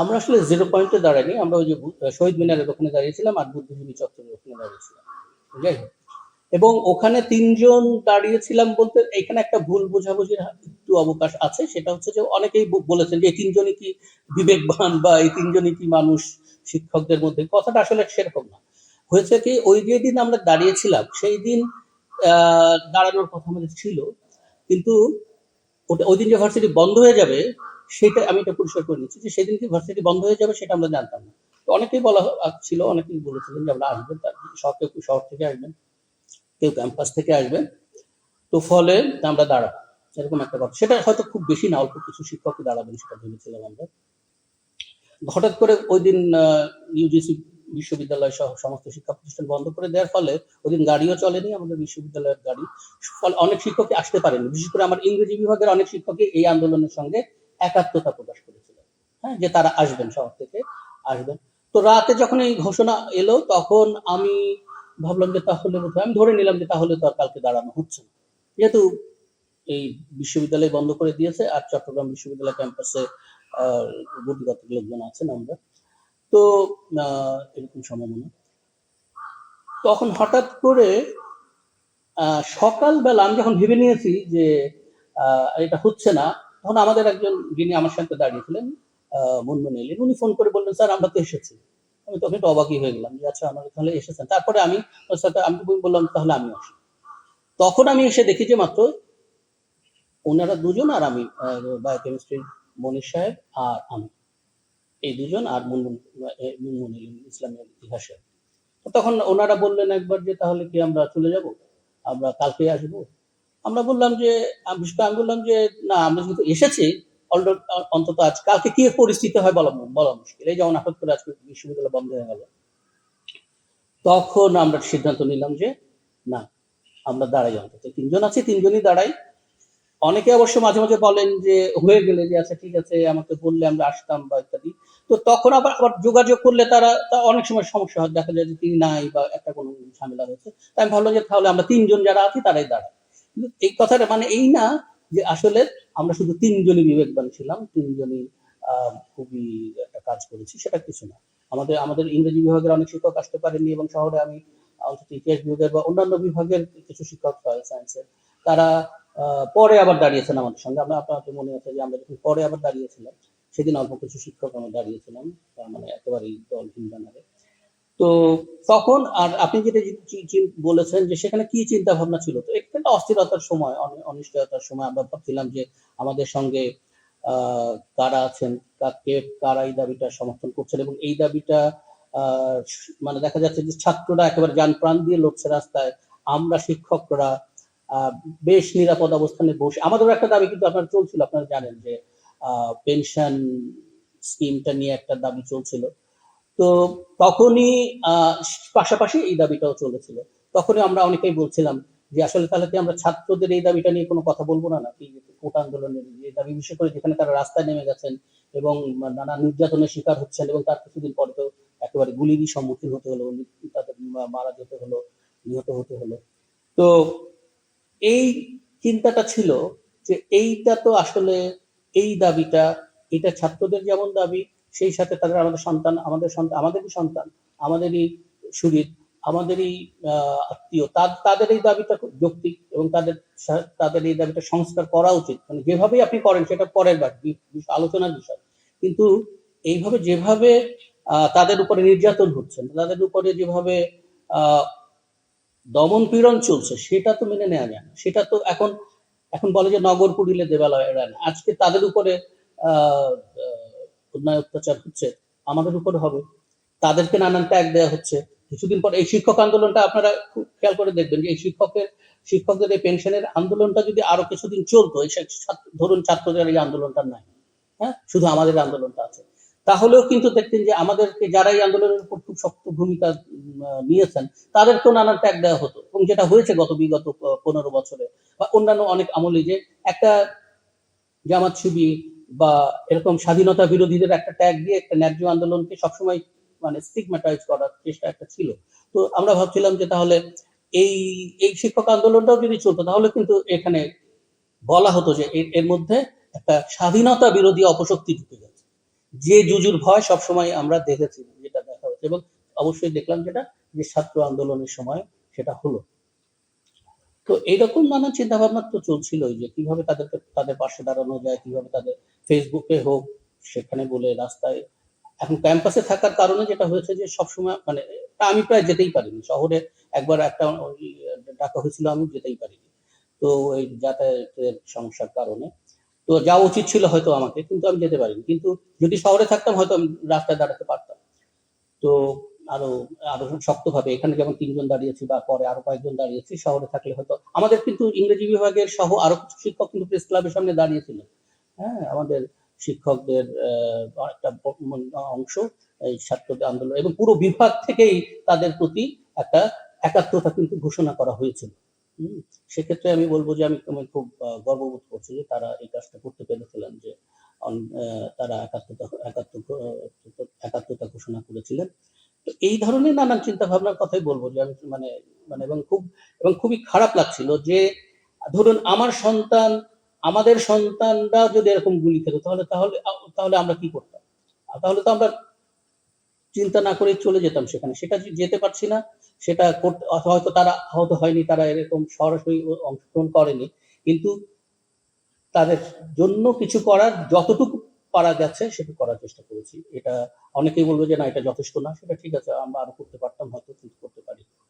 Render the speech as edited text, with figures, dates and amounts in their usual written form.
আমরা আসলে জিরো পয়েন্টে দাঁড়াইনি, আমরা ওই যে শহীদ মিনারের ওখানে দাঁড়িয়েছিলাম আর বুদ্ধিজীবী চত্বরের ওখানে দাঁড়িয়েছিলাম। যাই হোক, এবং ওখানে তিনজন দাঁড়িয়েছিলাম বলতে এখানে একটা ভুল বোঝাবুঝির একটু অবকাশ আছে। সেটা হচ্ছে যে অনেকেই বলেছেন যে এই তিনজনই কি বিবেকবান বা এই তিনজনই কি মানুষ শিক্ষকদের মধ্যে, কথাটা আসলে সেরকম না। হয়েছে কি, ওই যে দিন আমরা দাঁড়িয়েছিলাম সেই দিন দাঁড়ানোর কথা আমাদের ছিল, কিন্তু ওটা ওই দিন যে ভার্সিটি বন্ধ হয়ে যাবে সেটা আমি এটা পরিষ্কার করে নিচ্ছি যে সেদিন কি ভার্সিটি বন্ধ হয়ে যাবে সেটা আমরা জানতাম না। তো অনেকেই বলা ছিল, অনেকেই বলেছিলেন যে আমরা আসবেন, তার কেউ শহর থেকে আসবেন, কেউ ক্যাম্পাস থেকে আসবেন, তো ফলে আমরা দাঁড়াবো, এরকম একটা কথা। সেটা হয়তো খুব বেশি না, অল্প কিছু শিক্ষকই দাঁড়াবেন সেটা ভেবেছিলাম আমরা। হঠাৎ করে ওই দিন ইউজিসি বিশ্ববিদ্যালয় সহ সমস্ত শিক্ষা প্রতিষ্ঠান বন্ধ করে দেওয়ার ফলে ওই দিন গাড়িও চলেনি আমাদের বিশ্ববিদ্যালয়ের গাড়ি, ফলে অনেক শিক্ষকই আসতে পারেনি। বিশেষ করে আমার ইংরেজি বিভাগের অনেক শিক্ষকই এই আন্দোলনের সঙ্গে একাত্মতা প্রকাশ করেছিলেন, হ্যাঁ, যে তারা আসবেন, শহর থেকে আসবেন। তো রাতে যখন এই ঘোষণা এলো তখন আমি ভাবলাম যে তাহলে বোধহয়, আমি ধরে নিলাম যে তাহলে তো আর কালকে দাঁড়ানো হচ্ছে না, যেহেতু এই বিশ্ববিদ্যালয় বন্ধ করে দিয়েছে আর চট্টগ্রাম বিশ্ববিদ্যালয় ক্যাম্পাসে গুটিগত লোকজন আছেন আমরা, তো এরকম সম্ভাবনা। তখন হঠাৎ করে সকালবেলা আমি যখন ভেবে নিয়েছি যে এটা হচ্ছে না, তখন আমাদের একজন যিনি আমার সাথে দাঁড়িয়েছিলেন, মুনমুন এলেন, উনি ফোন করে বললেন, স্যার আমরা তো এসেছি। আমি তখন একটু অবাকই হয়ে গেলাম যে আচ্ছা আমরা তাহলে এসেছেন। তারপরে আমি ওর সাথে আমি বললাম তাহলে আমি আসি। তখন আমি এসে দেখি যে মাত্র ওনারা দুজন আর আমি, বায়োকেমিস্ট্রির মনির সাহেব আর আমি, এই দুজন, আর মুনমুন ইসলামের ইতিহাসের। তখন ওনারা বললেন একবার যে তাহলে কি আমরা চলে যাব, আমরা কালকে আসবো। আমরা বললাম যে আমি বললাম যে না, আমরা যেহেতু এসেছি অন্তত আজ, কালকে কি পরিস্থিতি হয় বলা মুশকিল, এই যেমন হঠাৎ করে আজকে বিশ্ববিদ্যালয় বন্ধ হয়ে গেল। তখন আমরা সিদ্ধান্ত নিলাম যে না, আমরা দাঁড়াই, অন্তত তিনজন আছি, তিনজনই দাঁড়াই। অনেকে অবশ্য মাঝে মাঝে বলেন যে হয়ে গেলে যে আচ্ছা ঠিক আছে আমাকে বললে আমরা আসতাম বা ইত্যাদি। তো তখন আবার আবার যোগাযোগ করলে তারা অনেক সময় সমস্যা হয়, দেখা যায় যে তিনি নাই বা একটা কোনো ঝামেলা হয়েছে। তাই আমি ভাবলাম যে তাহলে আমরা তিনজন যারা আছি তারাই দাঁড়াই। কিন্তু এই কথাটা মানে এই না যে আসলে আমরা শুধু তিনজনই বিবেকবান ছিলাম, তিনজনই খুবই একটা কাজ করেছি, সেটা কিছু না। আমাদের আমাদের ইংরেজি বিভাগের অনেক শিক্ষক আসতে পারেননি, এবং শহরে আমি অন্তত ইতিহাস বিভাগের বা অন্যান্য বিভাগের কিছু শিক্ষক হয় সায়েন্সের, তারা পরে আবার দাঁড়িয়েছেন আমাদের সঙ্গে। আমরা, আপনার মনে আছে যে আমরা যখন পরে আবার দাঁড়িয়েছিলাম সেদিন অল্প কিছু শিক্ষক আমরা দাঁড়িয়েছিলাম, মানে একেবারেই দলহীন ব্যানারে। তো তখন আর আপনি যেটা বলেছেন যে সেখানে কি চিন্তা ভাবনা ছিল, তো একটা অস্থিরতার সময়, অনিশ্চয়তার সময় আমরা ভাবছিলাম যে আমাদের সঙ্গে কারা আছেন, কারা এই দাবিটা সমর্থন করছেন, এবং এই দাবিটা মানে দেখা যাচ্ছে যে ছাত্ররা একেবারে যান প্রাণ দিয়ে লড়ছে রাস্তায়, আমরা শিক্ষকরা বেশ নিরাপদ অবস্থানে বসে। আমাদেরও একটা দাবি কিন্তু আপনার চলছিল, আপনারা জানেন যে পেনশন স্কিমটা নিয়ে একটা দাবি চলছিল। তো তখনই পাশাপাশি এই দাবিটাও চলেছিল। তখনই আমরা অনেকেই বলছিলাম যে আসলে তাহলে কি আমরা ছাত্রদের এই দাবিটা নিয়ে কোনো কথা বলবো না, নাকি কোটা আন্দোলনের যে দাবি, বিশেষ করে যেখানে তারা রাস্তায় নেমে গেছেন এবং নানা নির্যাতনের শিকার হচ্ছেন, এবং তার কিছুদিন পরে তো একেবারে গুলিরই সম্মুখীন হতে হলো, তাদের মারা যেতে হলো, নিহত হতে হলো। তো এই চিন্তাটা ছিল যে এইটা তো আসলে, এই দাবিটা, এটা ছাত্রদের যেমন দাবি, সেই সাথে তাদের আমাদের সন্তান, আমাদেরই সন্তান, আমাদেরই শরীর, আমাদেরই আত্মীয়, তাদের এই দাবিটা যৌক্তিক, এবং তাদের এই দাবিটা সংস্কার করা উচিত। মানে যেভাবেই আপনি করেন সেটা পরের আলোচনার বিষয়, কিন্তু এইভাবে যেভাবে তাদের উপরে নির্যাতন হচ্ছে, তাদের উপরে যেভাবে দমন পীড়ন চলছে, সেটা তো মেনে নেওয়া যায় না। সেটা তো এখন এখন বলে যে নগর পুড়িলে দেবালয় এড়ায় না। আজকে তাদের উপরে অন্যায় অত্যাচার হচ্ছে, আমাদের উপরে হবে, তাদেরকে নানান ট্যাগ দেওয়া হচ্ছে। কিছুদিন পর এই শিক্ষক আন্দোলনটা আপনারা খুব খেয়াল করে দেখবেন যে এই শিক্ষকদের এই পেনশনের আন্দোলনটা যদি আরো কিছুদিন চলতো, এই ধরুন ছাত্রদের এই আন্দোলনটা নাই, হ্যাঁ, শুধু আমাদের আন্দোলনটা আছে, তাহলেও কিন্তু দেখতেন যে আমাদেরকে যারা এই আন্দোলনের উপর খুব শক্ত ভূমিকা নিয়েছেন তাদেরকেও নানান ট্যাগ দেওয়া হতো, এবং যেটা হয়েছে বিগত 15 বছরে বা অন্যান্য অনেক আমলে, যে একটা জামাত শিবির বা এরকম স্বাধীনতা বিরোধীদের একটা ট্যাগ দিয়ে একটা ন্যায্য আন্দোলনকে সবসময় মানে স্টিগম্যাটাইজ করার চেষ্টা একটা ছিল। তো আমরা ভাবছিলাম যে তাহলে এই এই শিক্ষক আন্দোলনটাও যদি চলতো তাহলে কিন্তু এখানে বলা হতো যে এর মধ্যে একটা স্বাধীনতা বিরোধী অপশক্তি ঢুকে গেছে, যে জুজুর ভয় সবসময় আমরা দেখেছি, যেটা দেখা হচ্ছে, এবং অবশ্যই দেখলাম যেটা, যে ছাত্র আন্দোলনের সময় সেটা হলো। তো এইরকম নানান চিন্তা ভাবনা তো চলছিলই, যে কিভাবে তাদের পাশে দাঁড়ানো যায়, কিভাবে তাদের ফেসবুকে হোক, সেখানে বলে, রাস্তায়। এখন ক্যাম্পাসে থাকার কারণে যেটা হয়েছে যে সবসময় মানে আমি প্রায় যেতেই পারিনি শহরে। একবার একটা ডাকা হয়েছিল, আমি যেতেই পারিনি। তো এই যাতায়াতের সমস্যার কারণে তো যাওয়া উচিত ছিল হয়তো আমাকে, কিন্তু আমি যেতে পারিনি। কিন্তু যদি শহরে থাকতাম হয়তো আমি রাস্তায় দাঁড়াতে পারতাম। তো আরো আরো শক্তভাবে, এখানে যেমন ৩ জন দাঁড়িয়েছি বা পরে আরো কয়েকজন দাঁড়িয়েছি, শহরে থাকলে হয়তো আমাদের কিন্তু ইংরেজি বিভাগের সহ আরো কিছু শিক্ষক কিন্তু প্রেস ক্লাবের সামনে দাঁড়িয়েছিলেন। হ্যাঁ, আমাদের শিক্ষকদের একটা অংশ এই ছাত্রদের আন্দোলন, এবং পুরো বিভাগ থেকেই তাদের প্রতি একটা একাত্মতা কিন্তু ঘোষণা করা হয়েছিল। হুম, সেক্ষেত্রে আমি বলবো যে আমি খুব গর্ববোধ করছি যে তারা এই কাজটা করতে পেরেছিলেন, যে তারা একাত্মতা ঘোষণা করেছিলেন। তো এই ধরনের নানান চিন্তা ভাবনার কথাই বলবো, যে আমি মানে মানে এবং খুবই খারাপ লাগছিল যে ধরুন আমাদের সন্তানরা যদি এরকম গুলি খেত, তাহলে আমরা কি করতাম? তাহলে তো আমরা চিন্তা না করে চলে যেতাম সেখানে। সেটা যেতে পারছি না, সেটা করতে হয়তো তারা আহত হয়নি, তারা এরকম সরাসরি অংশগ্রহণ করেনি। কিন্তু তাদের জন্য কিছু করার যতটুকু পারা গেছে সেটুকু করার চেষ্টা করেছি। এটা অনেকেই বলবে যে না, এটা যথেষ্ট না। সেটা ঠিক আছে, আমরা আরো করতে পারতাম হয়তো, কিন্তু করতে পারি।